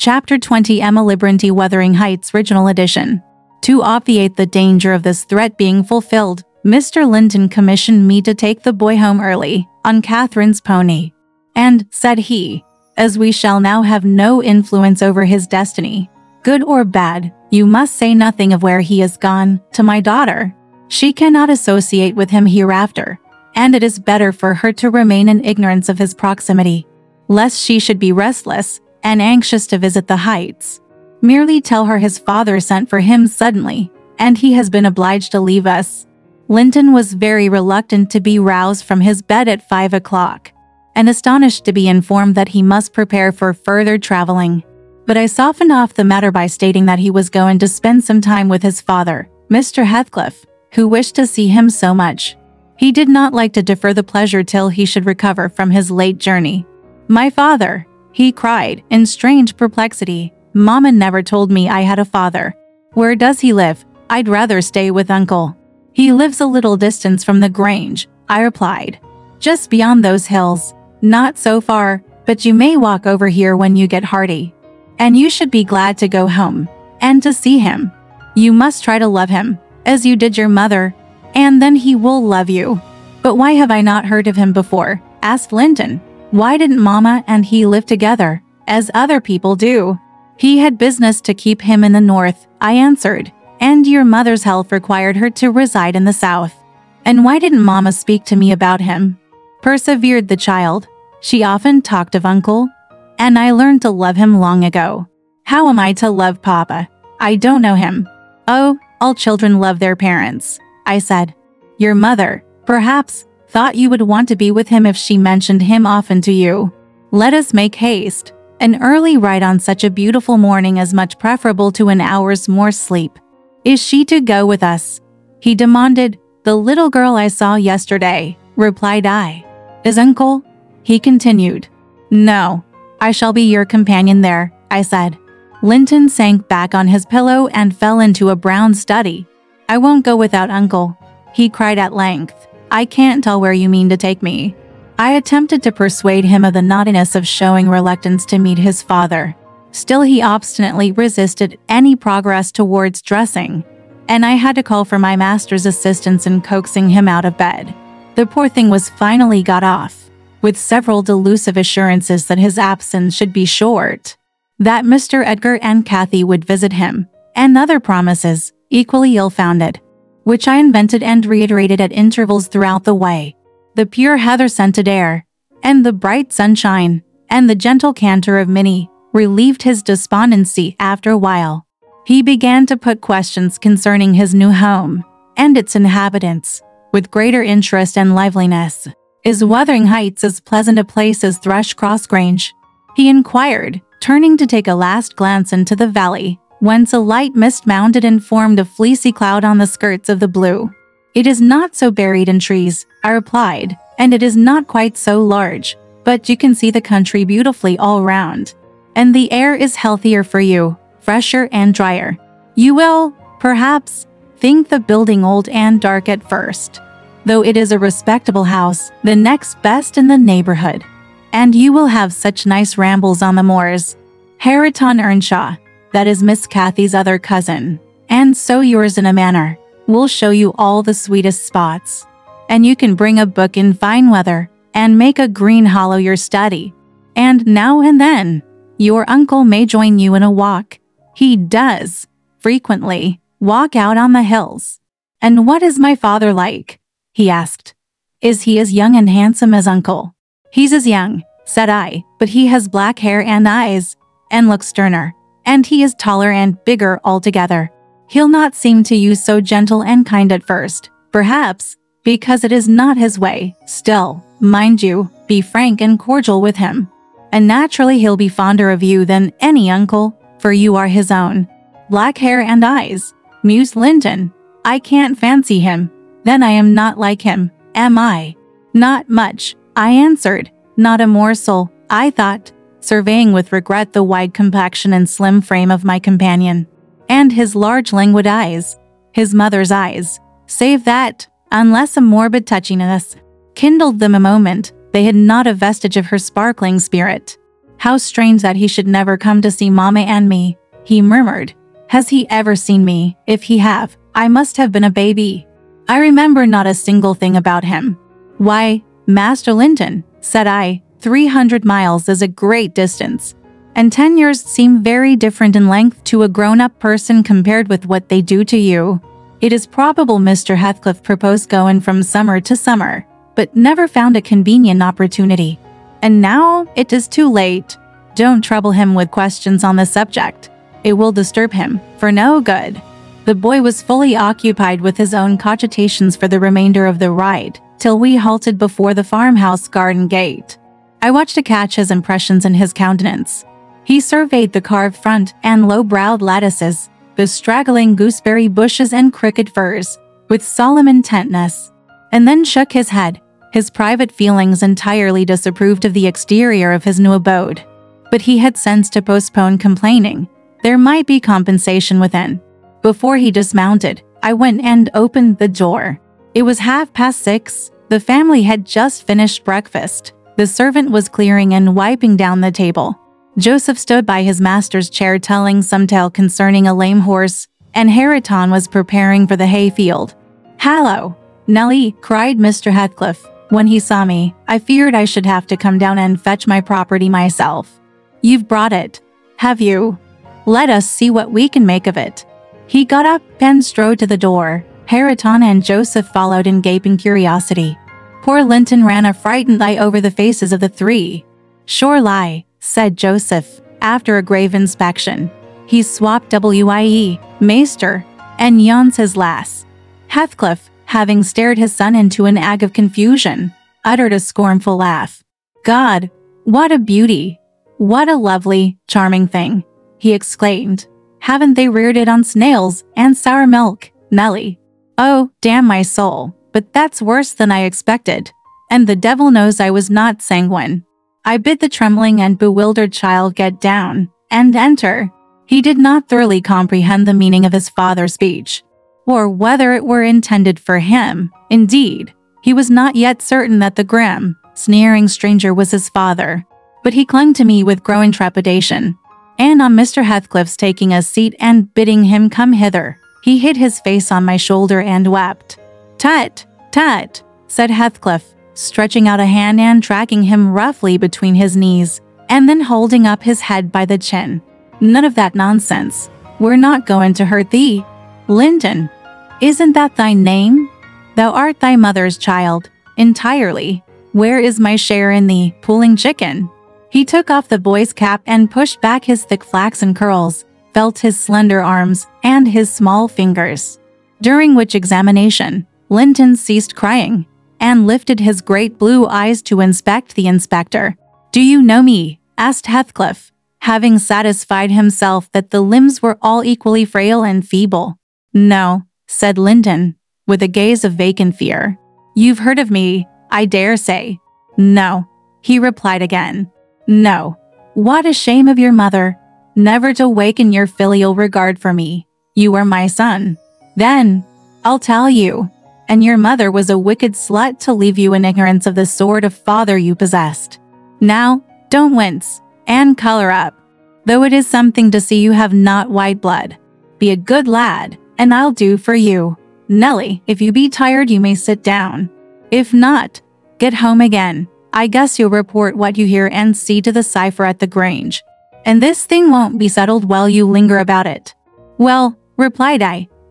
Chapter 20 EmilyBronte Wuthering Heights Original Edition. To obviate the danger of this threat being fulfilled, Mr. Linton commissioned me to take the boy home early, on Catherine's pony. And, said he, as we shall now have no influence over his destiny, good or bad, you must say nothing of where he is gone, to my daughter. She cannot associate with him hereafter, and it is better for her to remain in ignorance of his proximity, lest she should be restless and anxious to visit the Heights. Merely tell her his father sent for him suddenly, and he has been obliged to leave us. Linton was very reluctant to be roused from his bed at 5 o'clock, and astonished to be informed that he must prepare for further traveling. But I softened off the matter by stating that he was going to spend some time with his father, Mr. Heathcliff, who wished to see him so much. He did not like to defer the pleasure till he should recover from his late journey. "My father!" he cried, in strange perplexity. "Mama never told me I had a father. Where does he live? I'd rather stay with Uncle." "He lives a little distance from the Grange," I replied. "Just beyond those hills. Not so far, but you may walk over here when you get hearty. And you should be glad to go home, and to see him. You must try to love him, as you did your mother, and then he will love you." "But why have I not heard of him before?" asked Linton. "Why didn't Mama and he live together, as other people do?" "He had business to keep him in the north," I answered, "and your mother's health required her to reside in the south." "And why didn't Mama speak to me about him?" persevered the child. "She often talked of Uncle, and I learned to love him long ago." "How am I to love Papa? I don't know him." "Oh, all children love their parents," I said. "Your mother, perhaps, thought you would want to be with him if she mentioned him often to you. Let us make haste. An early ride on such a beautiful morning is much preferable to an hour's more sleep." "Is she to go with us?" he demanded. "The little girl I saw yesterday," replied I. "Is Uncle?" he continued. "No, I shall be your companion there," I said. Linton sank back on his pillow and fell into a brown study. "I won't go without Uncle," he cried at length. "I can't tell where you mean to take me." I attempted to persuade him of the naughtiness of showing reluctance to meet his father. Still he obstinately resisted any progress towards dressing, and I had to call for my master's assistance in coaxing him out of bed. The poor thing was finally got off, with several delusive assurances that his absence should be short, that Mr. Edgar and Cathy would visit him, and other promises, equally ill-founded, which I invented and reiterated at intervals throughout the way. The pure heather-scented air, and the bright sunshine, and the gentle canter of Minnie relieved his despondency after a while. He began to put questions concerning his new home, and its inhabitants, with greater interest and liveliness. "Is Wuthering Heights as pleasant a place as Thrushcross Grange?" he inquired, turning to take a last glance into the valley, whence a light mist mounted and formed a fleecy cloud on the skirts of the blue. "It is not so buried in trees," I replied, "and it is not quite so large, but you can see the country beautifully all round. And the air is healthier for you, fresher and drier. You will, perhaps, think the building old and dark at first, though it is a respectable house, the next best in the neighborhood. And you will have such nice rambles on the moors. Hareton Earnshaw, that is Miss Cathy's other cousin, and so yours in a manner, will show you all the sweetest spots. And you can bring a book in fine weather, and make a green hollow your study. And now and then, your uncle may join you in a walk. He does, frequently, walk out on the hills." "And what is my father like?" he asked. "Is he as young and handsome as Uncle?" "He's as young," said I, "but he has black hair and eyes, and looks sterner, and he is taller and bigger altogether. He'll not seem to you so gentle and kind at first, perhaps, because it is not his way. Still, mind you, be frank and cordial with him. And naturally he'll be fonder of you than any uncle, for you are his own." "Black hair and eyes," mused Linton. "I can't fancy him. Then I am not like him, am I?" "Not much," I answered. "Not a morsel," I thought, surveying with regret the wide complexion and slim frame of my companion. "And his large languid eyes, his mother's eyes, save that, unless a morbid touchiness kindled them a moment, they had not a vestige of her sparkling spirit. How strange that he should never come to see Mama and me, he murmured. Has he ever seen me? If he have, I must have been a baby. I remember not a single thing about him. Why, Master Linton, said I, 300 miles is a great distance, and 10 years seem very different in length to a grown-up person compared with what they do to you. It is probable Mr. Heathcliff proposed going from summer to summer, but never found a convenient opportunity. And now it is too late. Don't trouble him with questions on the subject. It will disturb him, for no good. The boy was fully occupied with his own cogitations for the remainder of the ride, till we halted before the farmhouse garden gate. I watched to catch his impressions in his countenance. He surveyed the carved front and low-browed lattices, the straggling gooseberry bushes and cricket firs, with solemn intentness, and then shook his head. His private feelings entirely disapproved of the exterior of his new abode. But he had sense to postpone complaining. There might be compensation within. Before he dismounted, I went and opened the door. It was 6:30. The family had just finished breakfast. The servant was clearing and wiping down the table. Joseph stood by his master's chair telling some tale concerning a lame horse, and Hareton was preparing for the hayfield. "Hallo, Nellie," cried Mr. Heathcliff. When he saw me, I feared I should have to come down and fetch my property myself. "You've brought it, have you? Let us see what we can make of it." He got up and strode to the door. Hareton and Joseph followed in gaping curiosity. Poor Linton ran a frightened eye over the faces of the three. "Sure lie," said Joseph, after a grave inspection. "He's swapped wye, maester, and yon's his lass." Heathcliff, having stared his son into an ag of confusion, uttered a scornful laugh. "God, what a beauty! What a lovely, charming thing!" he exclaimed. "Haven't they reared it on snails and sour milk, Nellie? Oh, damn my soul, but that's worse than I expected, and the devil knows I was not sanguine." I bid the trembling and bewildered child get down and enter. He did not thoroughly comprehend the meaning of his father's speech, or whether it were intended for him. Indeed, he was not yet certain that the grim, sneering stranger was his father, but he clung to me with growing trepidation. And on Mr. Heathcliff's taking a seat and bidding him come hither, he hid his face on my shoulder and wept. "Tut, tut," said Heathcliff, stretching out a hand and tracking him roughly between his knees, and then holding up his head by the chin. "None of that nonsense. We're not going to hurt thee. Linton, isn't that thy name? Thou art thy mother's child, entirely. Where is my share in thee, pulling chicken?" He took off the boy's cap and pushed back his thick flaxen curls, felt his slender arms and his small fingers. During which examination, Linton ceased crying and lifted his great blue eyes to inspect the inspector. "Do you know me?" asked Heathcliff, having satisfied himself that the limbs were all equally frail and feeble. "No," said Linton, with a gaze of vacant fear. "You've heard of me, I dare say." "No," he replied again. "No. What a shame of your mother, never to waken your filial regard for me. You are my son. Then, I'll tell you. And your mother was a wicked slut to leave you in ignorance of the sort of father you possessed. Now, don't wince, and color up, though it is something to see you have not white blood. Be a good lad, and I'll do for you. Nellie, if you be tired you may sit down. If not, get home again. I guess you'll report what you hear and see to the cipher at the Grange. And this thing won't be settled while you linger about it." "Well," replied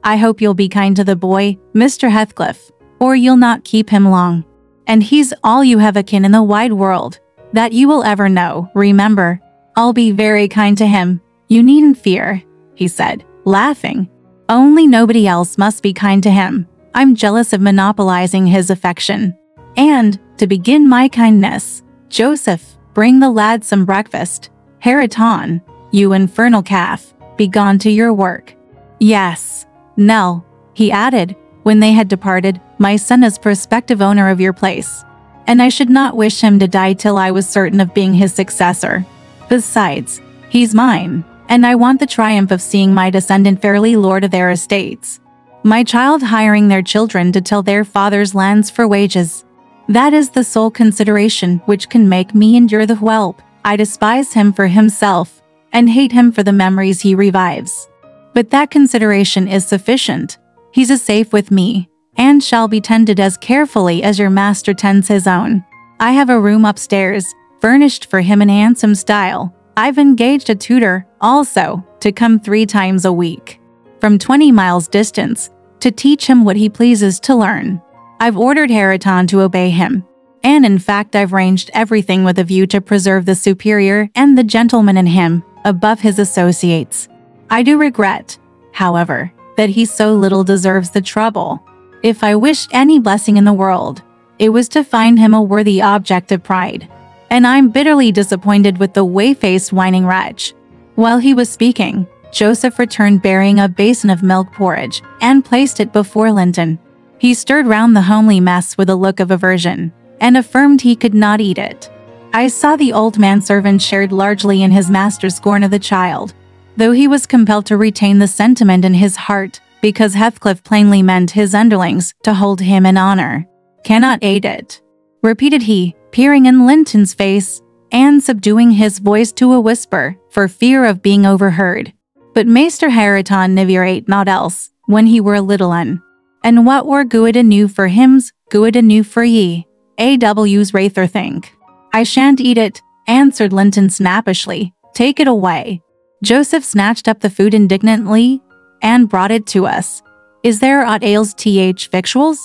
I hope you'll be kind to the boy, Mr. Heathcliff, or you'll not keep him long. And he's all you have akin in the wide world that you will ever know. Remember, I'll be very kind to him. You needn't fear," he said, laughing. "Only nobody else must be kind to him. I'm jealous of monopolizing his affection. And, to begin my kindness, Joseph, bring the lad some breakfast. Hareton, you infernal calf, be gone to your work. Yes, Nell," he added, when they had departed, "my son is prospective owner of your place, and I should not wish him to die till I was certain of being his successor. Besides, he's mine, and I want the triumph of seeing my descendant fairly lord of their estates. My child hiring their children to till their father's lands for wages. That is the sole consideration which can make me endure the whelp, I despise him for himself and hate him for the memories he revives. But that consideration is sufficient. He's as safe with me and shall be tended as carefully as your master tends his own. I have a room upstairs, furnished for him in handsome style. I've engaged a tutor, also, to come 3 times a week, from 20 miles distance, to teach him what he pleases to learn. I've ordered Hariton to obey him, and in fact I've arranged everything with a view to preserve the superior and the gentleman in him above his associates. I do regret, however, that he so little deserves the trouble. If I wished any blessing in the world, it was to find him a worthy object of pride. And I'm bitterly disappointed with the whey-faced whining wretch. While he was speaking, Joseph returned bearing a basin of milk porridge and placed it before Linton. He stirred round the homely mess with a look of aversion and affirmed he could not eat it. I saw the old manservant shared largely in his master's scorn of the child, though he was compelled to retain the sentiment in his heart because Heathcliff plainly meant his underlings to hold him in honor. "Cannot aid it," repeated he, peering in Linton's face and subduing his voice to a whisper for fear of being overheard. "But Maester Hariton never ate naught else when he were a little un. And what were good enough for him's good enough for ye. A.W.'s rather think." "I shan't eat it," answered Linton snappishly. "Take it away." Joseph snatched up the food indignantly and brought it to us. "Is there aught ails victuals?"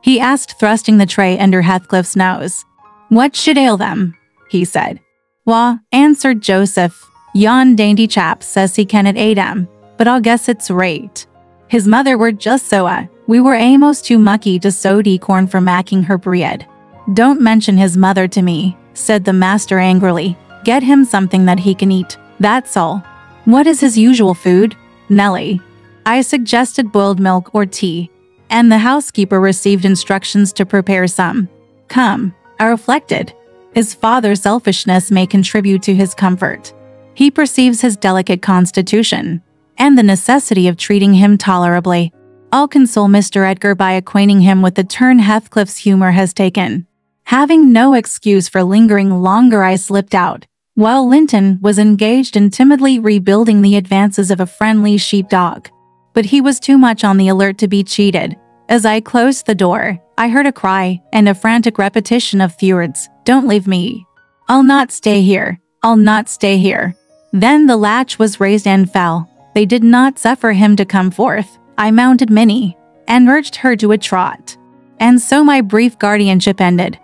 he asked, thrusting the tray under Heathcliff's nose. "What should ail them?" he said. "Wah," answered Joseph, "yon dainty chap says he cannot ate 'em, but I'll guess it's right. His mother were just so we were amos too mucky to sow corn for macking her bread." "Don't mention his mother to me," said the master angrily. "Get him something that he can eat, that's all." "What is his usual food, Nellie?" I suggested boiled milk or tea, and the housekeeper received instructions to prepare some. "Come," I reflected, "his father's selfishness may contribute to his comfort. He perceives his delicate constitution, and the necessity of treating him tolerably. I'll console Mr. Edgar by acquainting him with the turn Heathcliff's humor has taken." Having no excuse for lingering longer, I slipped out, while Linton was engaged in timidly rebuilding the advances of a friendly sheepdog. But he was too much on the alert to be cheated. As I closed the door, I heard a cry and a frantic repetition of Fjord's, "Don't leave me. I'll not stay here. I'll not stay here." Then the latch was raised and fell. They did not suffer him to come forth. I mounted Minnie and urged her to a trot. And so my brief guardianship ended.